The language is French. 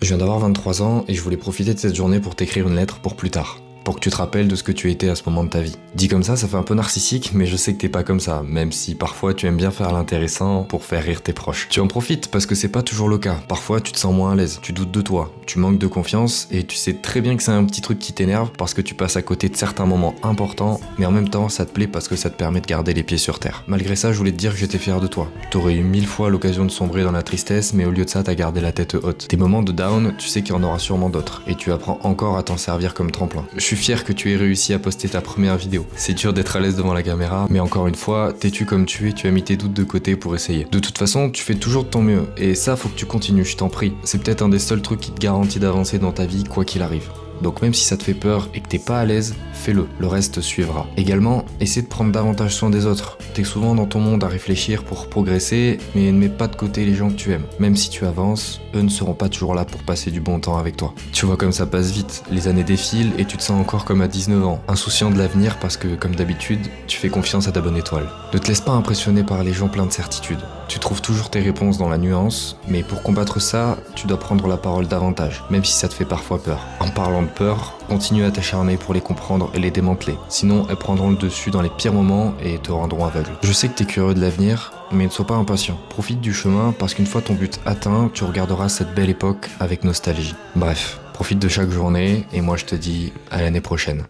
Je viens d'avoir 23 ans et je voulais profiter de cette journée pour t'écrire une lettre pour plus tard. Pour que tu te rappelles de ce que tu étais à ce moment de ta vie. Dit comme ça fait un peu narcissique, mais je sais que t'es pas comme ça, même si parfois tu aimes bien faire l'intéressant pour faire rire tes proches. Tu en profites parce que c'est pas toujours le cas. Parfois tu te sens moins à l'aise, tu doutes de toi, tu manques de confiance et tu sais très bien que c'est un petit truc qui t'énerve parce que tu passes à côté de certains moments importants, mais en même temps ça te plaît parce que ça te permet de garder les pieds sur terre. Malgré ça, je voulais te dire que j'étais fier de toi. T'aurais eu 1000 fois l'occasion de sombrer dans la tristesse, mais au lieu de ça, t'as gardé la tête haute. Tes moments de down, tu sais qu'il y en aura sûrement d'autres, et tu apprends encore à t'en servir comme tremplin. Je suis fier que tu aies réussi à poster ta première vidéo. C'est dur d'être à l'aise devant la caméra, mais encore une fois, têtu comme tu es, tu as mis tes doutes de côté pour essayer. De toute façon, tu fais toujours de ton mieux, et ça, faut que tu continues, je t'en prie. C'est peut-être un des seuls trucs qui te garantit d'avancer dans ta vie, quoi qu'il arrive. Donc même si ça te fait peur et que t'es pas à l'aise, fais-le, le reste suivra. Également, essaie de prendre davantage soin des autres. T'es souvent dans ton monde à réfléchir pour progresser, mais ne mets pas de côté les gens que tu aimes. Même si tu avances, eux ne seront pas toujours là pour passer du bon temps avec toi. Tu vois comme ça passe vite, les années défilent et tu te sens encore comme à 19 ans, insouciant de l'avenir parce que, comme d'habitude, tu fais confiance à ta bonne étoile. Ne te laisse pas impressionner par les gens pleins de certitudes. Tu trouves toujours tes réponses dans la nuance, mais pour combattre ça, tu dois prendre la parole davantage, même si ça te fait parfois peur. En parlant de peur, continue à t'acharner pour les comprendre et les démanteler. Sinon, elles prendront le dessus dans les pires moments et te rendront aveugle. Je sais que t'es curieux de l'avenir, mais ne sois pas impatient. Profite du chemin parce qu'une fois ton but atteint, tu regarderas cette belle époque avec nostalgie. Bref, profite de chaque journée et moi je te dis à l'année prochaine.